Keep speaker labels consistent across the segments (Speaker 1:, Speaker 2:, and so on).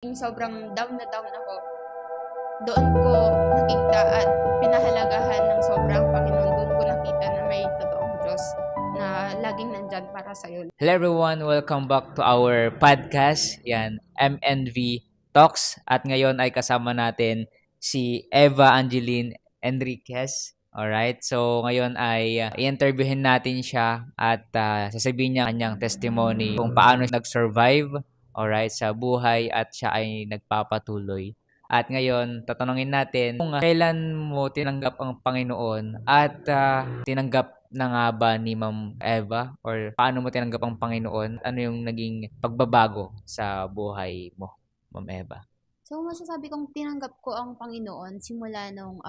Speaker 1: Yung sobrang down na down ako, doon ko nakita at pinahalagahan ng sobrang Panginoon. Doon ko nakita na may totoong Diyos na laging nandyan para sa'yo.
Speaker 2: Hello everyone, welcome back to our podcast. Yan, MNV Talks. At ngayon ay kasama natin si Eva Angeline Enriquez. Alright, so ngayon ay i-interviewin natin siya at sasabihin niya kanyang testimony kung paano siya nag-survive, alright, sa buhay at siya ay nagpapatuloy. At ngayon, tatanungin natin kung kailan mo tinanggap ang Panginoon at tinanggap na nga ba ni Ma'am Eva or paano mo tinanggap ang Panginoon? Ano yung naging pagbabago sa buhay mo, Ma'am Eva?
Speaker 1: So, masasabi kong tinanggap ko ang Panginoon simula nung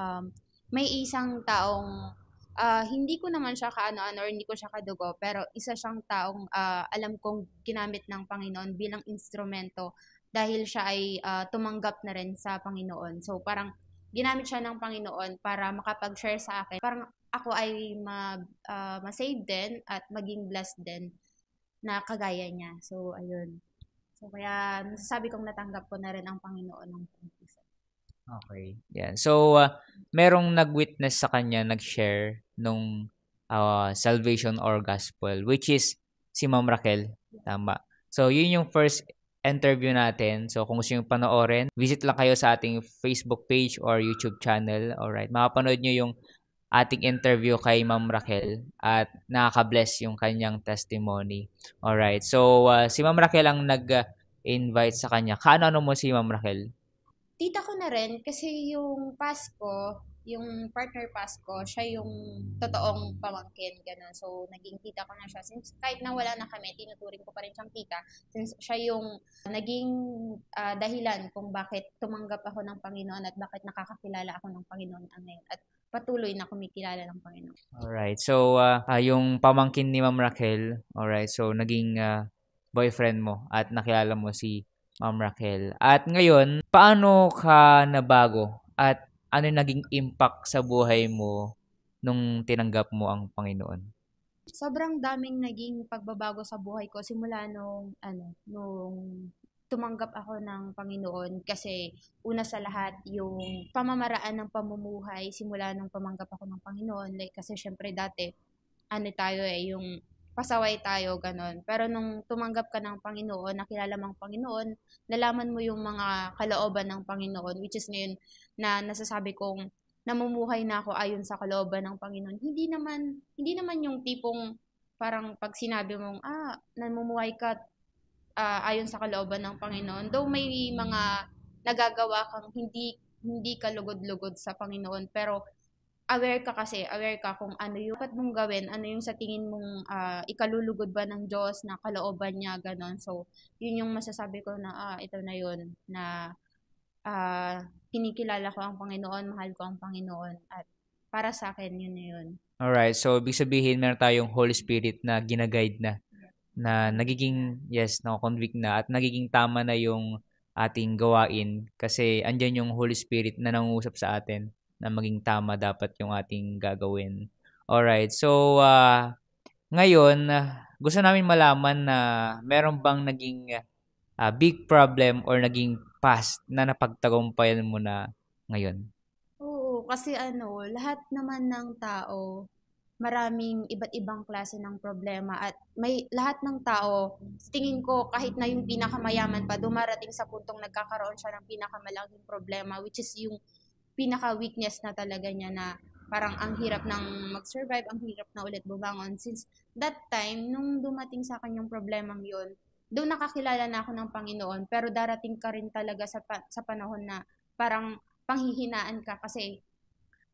Speaker 1: may isang taong hindi ko naman siya kaano-ano or hindi ko siya kadugo, pero isa siyang taong alam kong ginamit ng Panginoon bilang instrumento dahil siya ay tumanggap na rin sa Panginoon. So, parang ginamit siya ng Panginoon para makapag-share sa akin. Parang ako ay ma-save din at maging blessed din na kagaya niya. So, ayun. So, kaya nasasabi kong natanggap ko na rin ang Panginoon ng puso.
Speaker 2: Okay. Yan. So, merong nag-witness sa kanya, nag-share nung salvation or gospel, which is si Ma'am Raquel. Tama. So, yun yung first interview natin. So, kung gusto yung panoorin, visit lang kayo sa ating Facebook page or YouTube channel. Alright. Makapanood nyo yung ating interview kay Ma'am Raquel at nakaka-bless yung kanyang testimony. Alright. So, si Ma'am Raquel ang nag-invite sa kanya. Kaano-ano mo si Ma'am Raquel?
Speaker 1: Tita ko na rin kasi yung Pasko, yung partner Pasko, siya yung totoong pamangkin, gano'n. So, naging tita ko na siya. Since kahit na wala na kami, tinuturing ko pa rin siyang tita. Since siya yung naging dahilan kung bakit tumanggap ako ng Panginoon at bakit nakakakilala ako ng Panginoon ngayon. At patuloy na kumikilala ng Panginoon.
Speaker 2: Alright. So, yung pamangkin ni Ma'am Raquel, alright. So, naging boyfriend mo at nakilala mo si Ma'am Raquel. At ngayon, paano ka nabago at ano yung naging impact sa buhay mo nung tinanggap mo ang Panginoon?
Speaker 1: Sobrang daming naging pagbabago sa buhay ko simula nung tumanggap ako ng Panginoon kasi una sa lahat yung pamamaraan ng pamumuhay simula nung tumanggap ako ng Panginoon. Like, kasi syempre dati tayo yung pasaway tayo, ganon. Pero nung tumanggap ka ng Panginoon, nakilala mo ang Panginoon, nalaman mo yung mga kalooban ng Panginoon, which is ngayon na nasasabi kong namumuhay na ako ayon sa kalooban ng Panginoon. Hindi naman yung tipong parang pag sinabi mong, namumuhay ka ayon sa kalooban ng Panginoon. Though may mga nagagawa kang hindi ka lugod-lugod sa Panginoon, pero aware ka kung ano yung dapat mong gawin, ano yung sa tingin mong ikalulugod ba ng Diyos na kalooban niya, ganon. So, yun yung masasabi ko na ito na yun, na kinikilala ko ang Panginoon, mahal ko ang Panginoon, at para sa akin, yun na yun.
Speaker 2: Alright. So, ibig sabihin, meron tayong Holy Spirit na ginaguide na nagiging, yes, nako-convict na at nagiging tama na yung ating gawain kasi andyan yung Holy Spirit na nangungusap sa atin na maging tama dapat yung ating gagawin. Alright, so ngayon, gusto namin malaman na meron bang naging big problem or naging past na napagtagumpayan mo na ngayon?
Speaker 1: Oo, kasi lahat naman ng tao, maraming iba't ibang klase ng problema at may lahat ng tao, sa tingin ko kahit na yung pinakamayaman pa, dumarating sa puntong nagkakaroon siya ng pinakamalaking problema, which is yung pinaka-weakness na talaga niya na parang ang hirap ng mag-survive, ang hirap na ulit bumangon. Since that time, nung dumating sa akin yung problemang yun, doon nakakilala na ako ng Panginoon, pero darating ka rin talaga sa panahon na parang panghihinaan ka kasi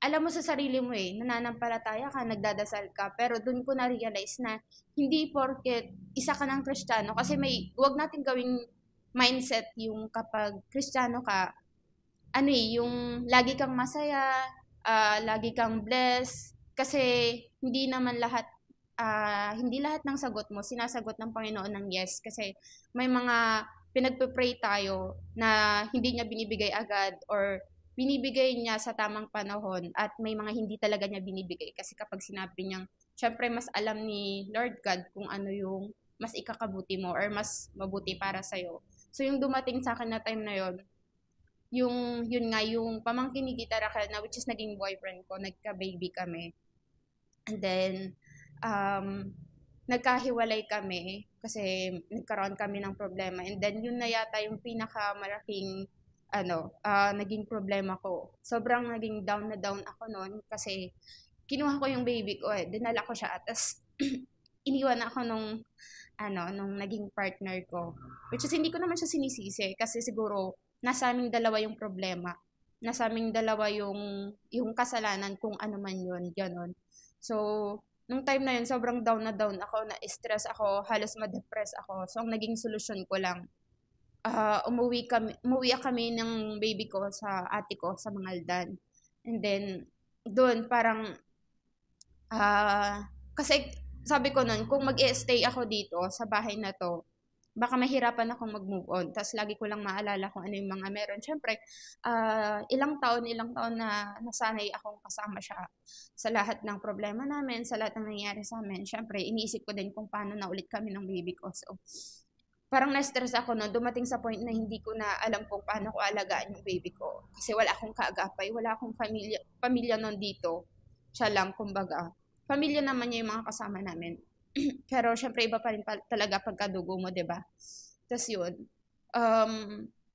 Speaker 1: alam mo sa sarili mo nananampalataya ka, nagdadasal ka, pero doon ko na-realize na hindi porket isa ka ng Kristiyano, kasi wag natin gawing mindset yung kapag Kristiyano ka, yung lagi kang masaya, lagi kang blessed, kasi hindi lahat ng sagot mo sinasagot ng Panginoon ng yes, kasi may mga pinagpe-pray tayo na hindi niya binibigay agad or binibigay niya sa tamang panahon, at may mga hindi talaga niya binibigay kasi kapag sinabi niyang syempre mas alam ni Lord God kung ano yung mas ikakabuti mo or mas mabuti para sa'yo. So yung dumating sa akin na time na yon, yun nga, yung pamangkin ni Tita Raquel na which is naging boyfriend ko, nagka-baby kami. And then, um, nagkahiwalay kami kasi nagkaroon kami ng problema. And then, yun na yata yung pinakamalaking naging problema ko. Sobrang naging down na down ako noon kasi kinuha ko yung baby ko dinala ko siya. Tapos, iniwan ako nung naging partner ko. Which is, hindi ko naman siya sinisisi kasi siguro, nasa aming dalawa yung problema. Nasa aming dalawa yung kasalanan kung ano man yun, ganon. So, nung time na yun, sobrang down na down ako, na-stress ako, halos ma-depress ako. So, ang naging solusyon ko lang, umuwi kami ng baby ko sa ate ko sa Mangaldan. And then, doon parang, kasi sabi ko nun, kung mag-stay ako dito sa bahay na to, baka mahirapan akong mag-move on. Tapos lagi ko lang maalala kung ano yung mga meron. Siyempre, ilang taon na nasanay akong kasama siya sa lahat ng problema namin, sa lahat ng nangyayari sa amin. Siyempre, iniisip ko din kung paano na ulit kami ng baby ko. So, parang na-stress ako no, dumating sa point na hindi ko na alam kung paano ko alagaan yung baby ko. Kasi wala akong kaagapay, wala akong pamilya nun dito. Siya lang, kumbaga. Pamilya naman niya yung mga kasama namin. Pero syempre iba pa rin talaga pagkadugo mo, 'di ba? Tapos yun,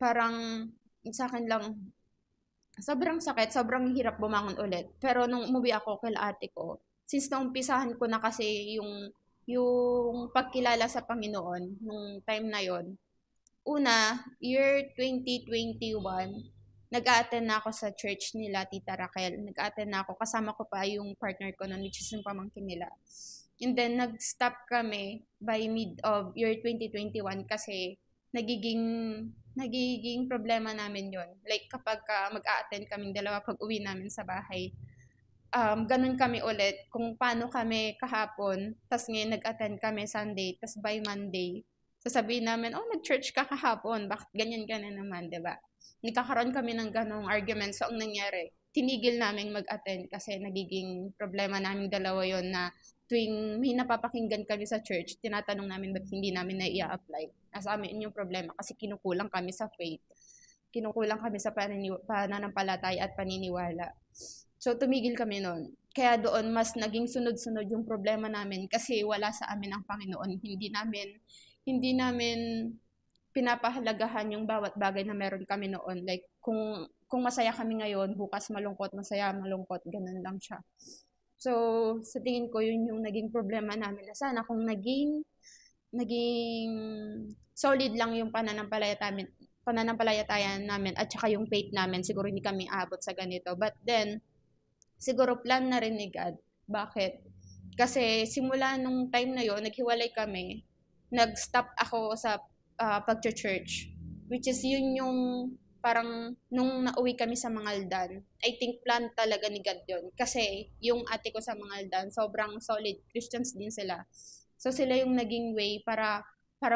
Speaker 1: parang sa akin lang sobrang sakit, sobrang hirap bumangon ulit. Pero nung umuwi ako kay ate ko, since naumpisahan ko na kasi yung pagkilala sa Panginoon nung time na yon. Una, year 2021, nag-a-attend na ako sa church nila, Tita Raquel. Nag-a-attend na ako. Kasama ko pa yung partner ko noon, which is yung pamangkin nila. And then, nag-stop kami by mid of year 2021 kasi nagiging problema namin yon. Like, kapag mag-a-attend kaming dalawa pag uwi namin sa bahay, ganun kami ulit kung paano kami kahapon, tas ngayon nag-attend kami Sunday, tas by Monday, sasabihin namin, oh, nag-church ka kahapon, bakit ganyan ka na naman, di ba? Nagkakaroon kami ng ganong argument. So, ang nangyari, tinigil namin mag-attend kasi nagiging problema namin dalawa yon na tuwing may napapakinggan kami sa church, tinatanong namin ba't hindi namin na i-apply. Nasa amin yung problema kasi kinukulang kami sa faith. Kinukulang kami sa pananampalataya at paniniwala. So, tumigil kami noon. Kaya doon, mas naging sunod-sunod yung problema namin kasi wala sa amin ang Panginoon. Hindi namin pinapahalagahan yung bawat bagay na meron kami noon. Like, kung masaya kami ngayon, bukas malungkot, masaya, malungkot, ganun lang siya. So, sa tingin ko, yun yung naging problema namin. Na sana kung naging solid lang yung pananampalataya namin at saka yung faith namin, siguro hindi kami aabot sa ganito. But then, siguro plan na rin ni God. Bakit? Kasi simula nung time na yon, naghiwalay kami, nag-stop ako sa pag-church. Which is yun yung parang nung nauwi kami sa Mangaldan, I think plan talaga ni God yun. Kasi yung ate ko sa Mangaldan, sobrang solid. Christians din sila. So sila yung naging way para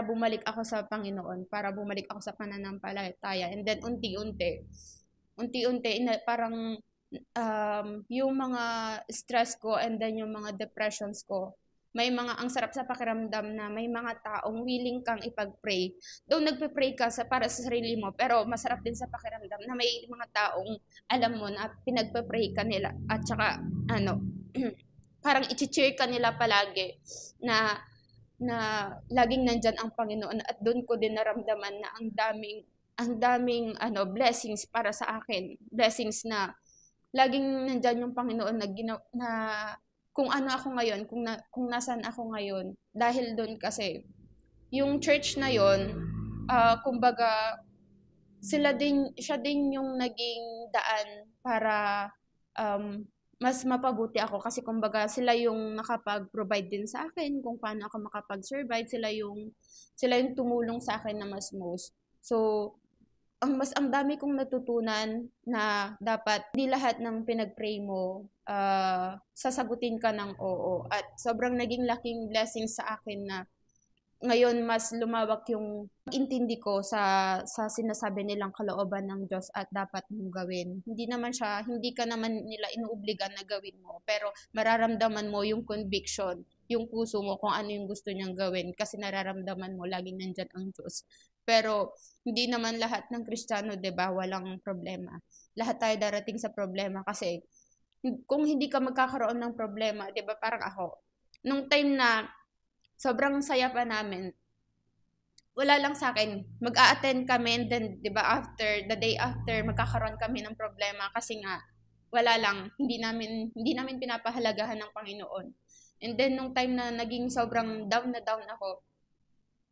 Speaker 1: bumalik ako sa Panginoon, para bumalik ako sa pananampalataya. And then unti-unti parang yung mga stress ko and then yung mga depressions ko, ang sarap sa pakiramdam na may mga taong willing kang ipag-pray. Though nagpe-pray ka para sa sarili mo, pero masarap din sa pakiramdam na may mga taong alam mo na pinagpe-pray ka nila at saka parang i-cheer ka nila palagi na laging nandyan ang Panginoon, at doon ko din naramdaman na ang daming blessings para sa akin. Blessings na laging nandyan yung Panginoon na kung ano ako ngayon, kung nasaan ako ngayon, dahil doon kasi yung church na yon, kumbaga siya din yung naging daan para mas mapabuti ako kasi kumbaga sila yung nakapag-provide din sa akin kung paano ako makapag-survive, sila yung tumulong sa akin na mas most. So, ang dami kong natutunan na dapat di lahat ng pinag-pray mo sasagutin ka ng oo, at sobrang naging laking blessing sa akin na ngayon mas lumawak yung intindi ko sa sinasabi nilang kalooban ng Diyos at dapat mong gawin. Hindi ka naman nila inuobligan na gawin mo, pero mararamdaman mo yung conviction, yung puso mo kung ano yung gusto niyang gawin kasi nararamdaman mo laging nandyan ang Diyos. Pero hindi naman lahat ng Kristiyano, 'di ba, walang problema. Lahat tayo darating sa problema kasi kung hindi ka magkakaroon ng problema, 'di ba, parang ako, nung time na sobrang saya pa namin, wala lang sa akin, mag-a-attend kami and then, 'di ba, after the day after magkakaroon kami ng problema kasi nga wala lang, hindi namin pinapahalagahan ng Panginoon. And then nung time na naging sobrang down na down ako,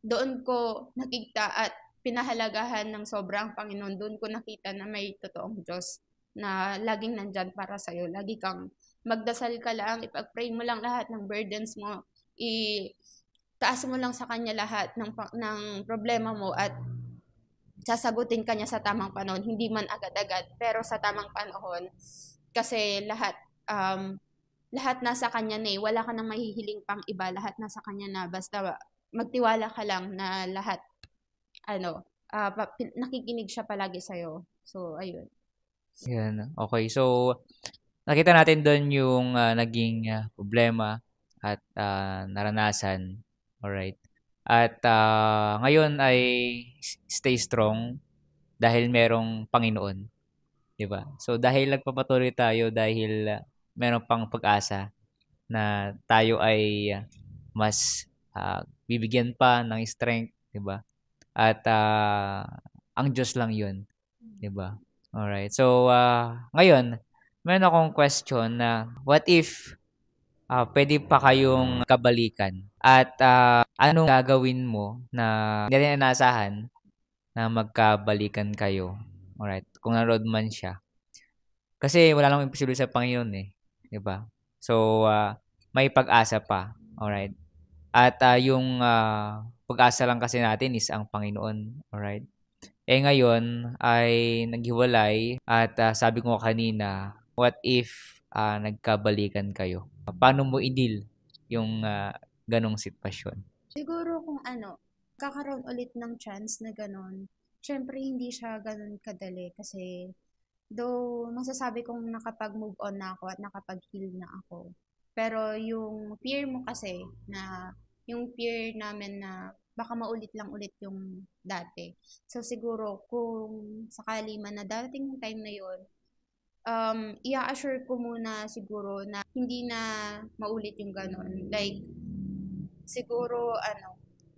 Speaker 1: doon ko nakita at pinahalagahan ng sobrang Panginoon. Doon ko nakita na may totoong Diyos na laging nandyan para sa'yo. Lagi kang magdasal ka lang, ipag-pray mo lang lahat ng burdens mo, taas mo lang sa Kanya lahat ng problema mo at sasagutin ka niya sa tamang panahon. Hindi man agad-agad, pero sa tamang panahon. Kasi um, lahat nasa Kanya na eh. Wala ka nang mahihiling pang iba. Lahat nasa Kanya na. Basta magtiwala ka lang na lahat, nakikinig siya palagi sa'yo. So, ayun.
Speaker 2: Yan, okay. So, nakita natin do'n yung, naging, problema at, naranasan, alright. At, ngayon ay stay strong dahil merong Panginoon, 'di ba? So, dahil nagpapatuloy tayo dahil, meron pang pag-asa na tayo ay mas, bibigyan pa ng strength, 'di ba? At, ang Diyos lang 'yun, 'di ba? Alright. So, ngayon meron akong question na what if, puwede pa kayong magkabalikan at, anong gagawin mo na hindi natin inaasahan na magkabalikan kayo? Alright, kung nanonood man siya. Kasi wala namang imposible sa Panginoon, eh, 'di ba? So, may pag-asa pa, alright? At, yung, pag-asa lang kasi natin is ang Panginoon, alright? Eh, ngayon ay naghiwalay at, sabi ko kanina, what if, nagkabalikan kayo? Paano mo i-deal yung, gano'ng sitwasyon?
Speaker 1: Siguro kung kakaroon ulit ng chance na gano'n, syempre hindi siya gano'n kadali kasi though masasabi kong nakapag-move on na ako at nakapag-heal na ako. Pero yung fear mo kasi na yung fear namin na baka maulit lang ulit yung dati. So siguro kung sakali man na darating yung time na yun, i-assure ko muna siguro na hindi na maulit yung ganon. Like, siguro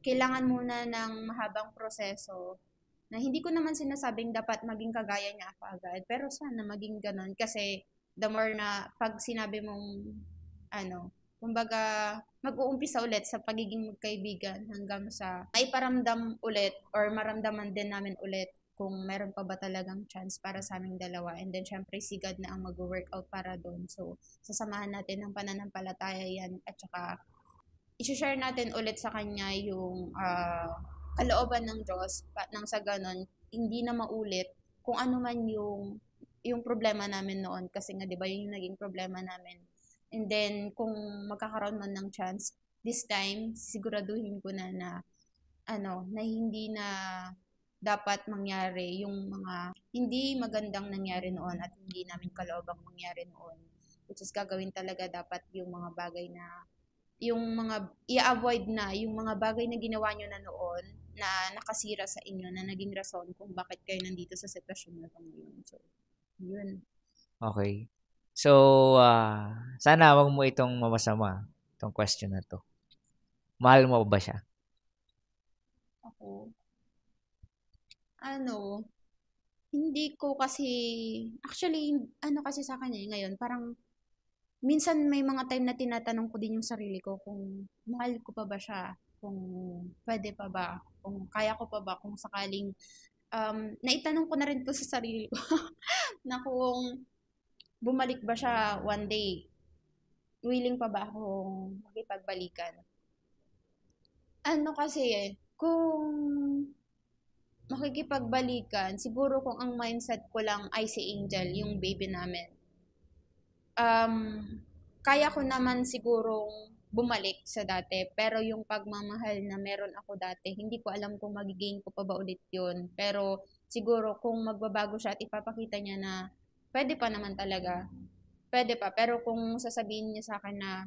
Speaker 1: kailangan muna ng mahabang proseso na hindi ko naman sinasabing dapat maging kagaya niya ako agad, pero sana maging ganun kasi the more na pag sinabi mong kumbaga mag-uumpisa ulit sa pagiging magkaibigan hanggang sa maiparamdam ulit or maramdaman din namin ulit kung meron pa ba talagang chance para sa aming dalawa. And then, syempre, si God na ang mag-workout para doon. So, sasamahan natin ng pananampalataya yan at saka i-share natin ulit sa kanya yung kalooban ng Diyos nang sa ganon hindi na maulit kung ano man yung problema namin noon kasi nga 'di ba yun yung naging problema namin. And then kung magkakaroon man ng chance this time siguraduhin ko na na hindi na dapat mangyari yung mga hindi magandang nangyari noon at hindi namin kaloobang mangyari noon. Which is gagawin talaga dapat yung mga bagay na yung mga i-avoid na yung mga bagay na ginawa nyo na noon na nakasira sa inyo na naging rason kung bakit kayo nandito sa sitwasyon na ito ngayon. So, yun.
Speaker 2: Okay. So, sana wag mo itong mamasama, itong question na 'to. Mahal mo ba siya?
Speaker 1: Ako, ano, hindi ko kasi, actually, kasi sa kanya ngayon, parang, minsan may mga time na tinatanong ko din yung sarili ko kung mahal ko pa ba siya, kung pwede pa ba, kung kaya ko pa ba, kung sakaling, naitanong ko na rin po sa sarili ko na kung bumalik ba siya one day, willing pa ba akong makipagbalikan. Kasi kung makikipagbalikan, siguro kung ang mindset ko lang ay si Angel, yung baby namin. Um, Kaya ko naman sigurong bumalik sa dati, pero yung pagmamahal na meron ako dati, hindi ko alam kung magigain ko pa ba ulit yun. Pero siguro kung magbabago siya at ipapakita niya na pwede pa naman talaga, pwede pa. Pero kung sasabihin niya sa akin na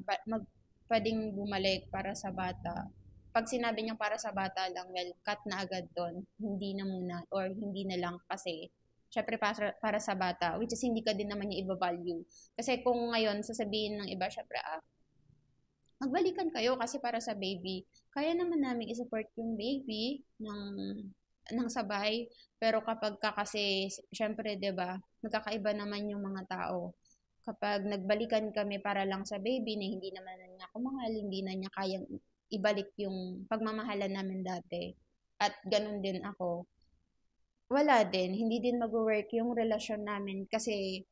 Speaker 1: pwedeng bumalik para sa bata, pag sinabi niyang para sa bata lang, well, cut na agad doon. Hindi na muna or hindi na lang kasi syempre para sa bata, which is hindi ka din naman niya iba-value. Kasi kung ngayon sasabihin ng iba, syempre, magbalikan kayo kasi para sa baby. Kaya naman namin i-support yung baby ng sabay. Pero kapag ka kasi, syempre, 'di ba, magkakaiba naman yung mga tao. Kapag nagbalikan kami para lang sa baby na hindi naman na niya ako mahal, hindi na niya kayang ibalik yung pagmamahalan namin dati. At ganun din ako. Wala din, hindi din mag-work yung relasyon namin kasi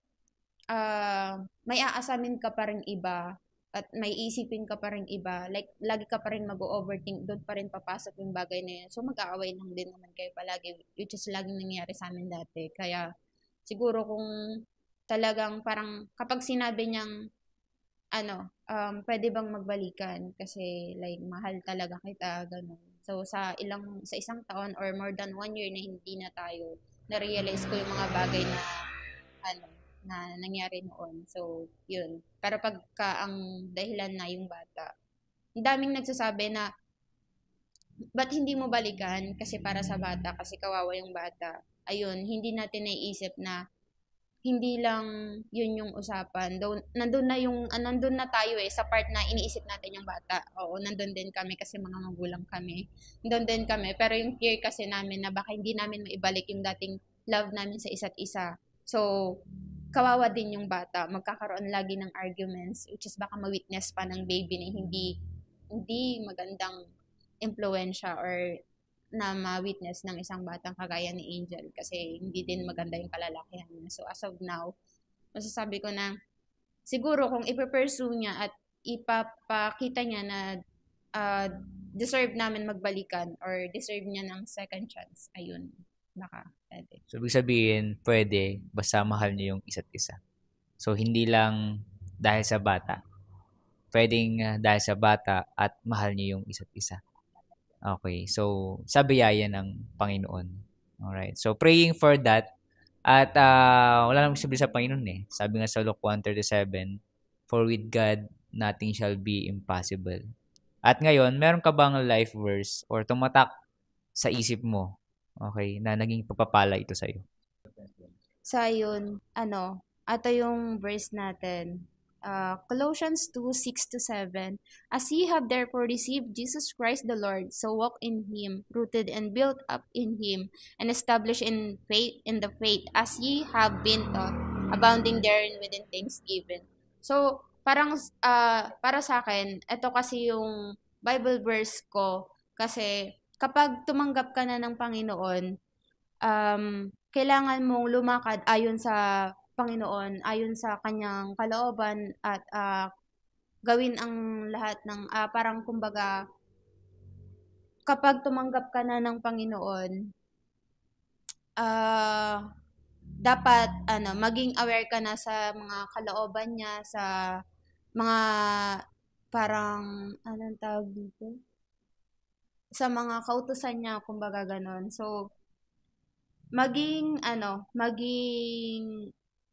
Speaker 1: may aasamin ka pa rin iba at may isipin ka pa rin iba. Like, lagi ka pa rin mag-overthink, doon pa rin papasok yung bagay na yun. So, mag-aaway lang din naman kayo palagi, which is laging nangyari sa amin dati. Kaya, siguro kung talagang parang kapag sinabi niyang pwede bang magbalikan kasi like mahal talaga kita ganun. So sa isang taon or more than 1 year na hindi na tayo, na-realize ko yung mga bagay na ano na nangyari noon. So yun. Pero pagka ang dahilan na yung bata, ang daming nagsasabi na ba't hindi mo balikan kasi para sa bata kasi kawawa yung bata. Ayun, hindi natin naiisip na hindi lang yun yung usapan. Though, nandun na tayo sa part na iniisip natin yung bata. Oo, nandun din kami kasi mga magulang kami. Nandun din kami. Pero yung fear kasi namin na baka hindi namin maibalik yung dating love namin sa isa't isa. So, kawawa din yung bata. Magkakaroon lagi ng arguments, which is baka ma-witness pa ng baby na hindi magandang impluensya or na ma-witness ng isang batang kagaya ni Angel kasi hindi din maganda yung kalalakihan niya. So as of now, masasabi ko na siguro kung ipe-pursue niya at ipapakita niya na uh, deserve namin magbalikan or deserve niya ng second chance, ayun, baka pwede.
Speaker 2: So, ibig sabihin, pwede basta mahal niyo yung isa't isa. So, hindi lang dahil sa bata. Pwedeng dahil sa bata at mahal niyo yung isa't isa. Okay. So, sa biyaya ng Panginoon. Alright. So, praying for that. At wala namang sabi sa Panginoon eh. Sabi nga sa Luke 1:37, for with God, nothing shall be impossible. At ngayon, meron ka bang life verse or tumatak sa isip mo, okay, na naging pagpapala ito sa'yo?
Speaker 1: Sa yun, ito yung verse natin. Colossians 2:6-7. As ye have therefore received Jesus Christ the Lord, so walk in Him, rooted and built up in Him, and established in the faith, as ye have been taught, abounding therein within thanksgiving. So, parang para sa akin, ito kasi yung Bible verse ko kasi kapag tumanggap ka na ng Panginoon, kailangan mong lumakad ayon sa Panginoon, ayon sa kanyang kalooban at gawin ang lahat ng parang kumbaga kapag tumanggap ka na ng Panginoon, dapat maging aware ka na sa mga kalooban niya, sa mga parang anong tawag dito? Sa mga kautusan niya, kumbaga ganon. So, maging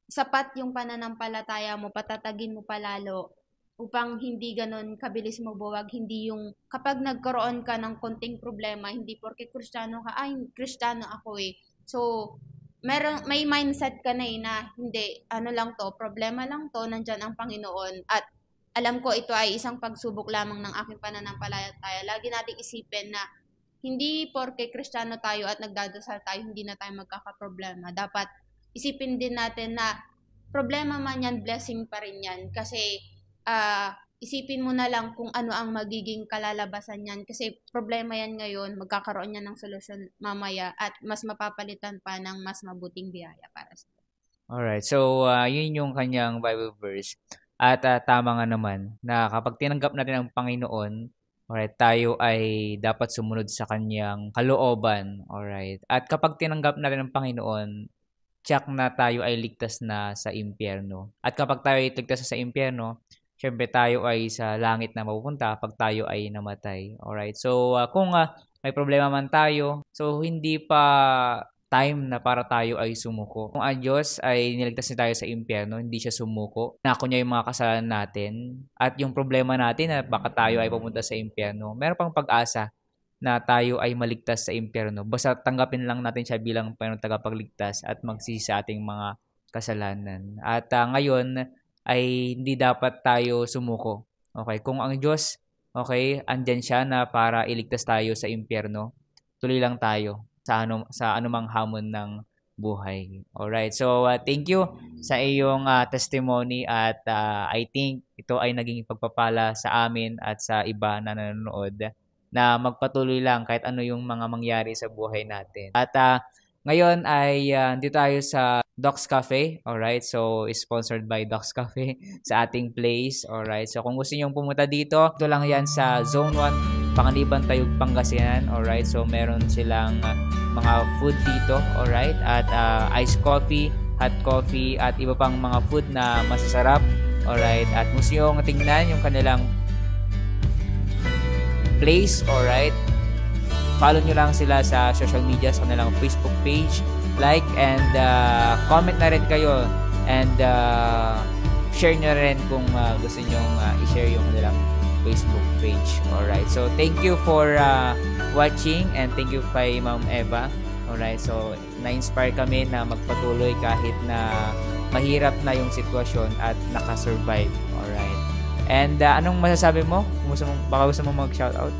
Speaker 1: sapat yung pananampalataya mo, patatagin mo palalo upang hindi ganon kabilis mabuwag, hindi yung kapag nagkaroon ka ng konting problema, hindi porke Kristiyano ka, Kristiyano ako eh. So, may mindset ka na na hindi, lang to, problema lang to, nandyan ang Panginoon at alam ko ito ay isang pagsubok lamang ng aking pananampalataya. Lagi nating isipin na hindi porke Kristiyano tayo at nagdadasal tayo, hindi na tayo magkakaproblema. Dapat isipin din natin na problema man yan, blessing pa rin yan. Kasi isipin mo na lang kung ano ang magiging kalalabasan yan. Kasi problema yan ngayon, magkakaroon yan ng solusyon mamaya at mas mapapalitan pa ng mas mabuting biyaya para sa
Speaker 2: Alright. So, yun yung kanyang Bible verse. At tama nga naman na kapag tinanggap natin ang Panginoon, alright, tayo ay dapat sumunod sa kanyang kalooban. Alright. At kapag tinanggap natin ang Panginoon, tiyak na tayo ay ligtas na sa impyerno. At kapag tayo ay ligtas na sa impyerno, syempre tayo ay sa langit na mapupunta pag tayo ay namatay. Alright. So, kung may problema man tayo, so hindi pa time na para tayo ay sumuko. Kung ang Diyos ay niligtas niya tayo sa impyerno, hindi siya sumuko. Nako niya yung mga kasalanan natin at yung problema natin na baka tayo ay pumunta sa impyerno. Meron pang pag-asa na tayo ay maligtas sa impyerno. Basta tanggapin lang natin siya bilang Panginoong tagapagligtas at magsisi sa ating mga kasalanan. At ngayon ay hindi dapat tayo sumuko. Okay, kung ang Diyos, okay, andyan siya na para iligtas tayo sa impyerno, tuloy lang tayo sa anumang hamon ng buhay. Alright, so thank you sa iyong testimony at I think ito ay naging pagpapala sa amin at sa iba na nanonood na magpatuloy lang kahit ano yung mga mangyari sa buhay natin. At ngayon ay dito tayo sa Docs Cafe. Alright, so sponsored by Docs Cafe sa ating place. Alright, so kung gusto niyo pumunta dito, ito lang yan sa Zone 1, Panganiban, Tayug, Pangasinan. Alright, so meron silang mga food dito. Alright, at iced coffee, hot coffee, at iba pang mga food na masasarap. Alright, at gusto nyo tingnan yung kanilang place. Alright, follow nyo lang sila sa social media, sa kanilang Facebook page, like and comment na rin kayo and share nyo rin kung gusto nyo i-share yung kanilang Facebook page. Alright, so thank you for watching and thank you kay Ma'am Eva. Alright, so na-inspire kami na magpatuloy kahit na mahirap na yung sitwasyon at nakasurvive. Alright, and anong masasabi mo? Baka gusto mo mag-shoutout?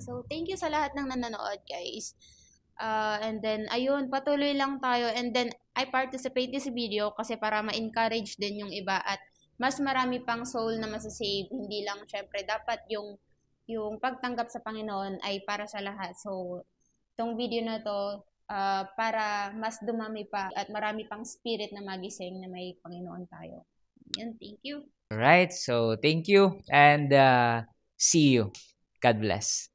Speaker 1: So, thank you sa lahat ng nanonood, guys. And then, ayun, patuloy lang tayo. And then, I participate this video kasi para ma-encourage din yung iba at mas marami pang soul na masasave. Hindi lang, syempre, dapat yung pagtanggap sa Panginoon ay para sa lahat. So, tong video na to, para mas dumami pa at marami pang spirit na magising na may Panginoon tayo. Yan, thank you.
Speaker 2: Alright, so thank you and see you. God bless.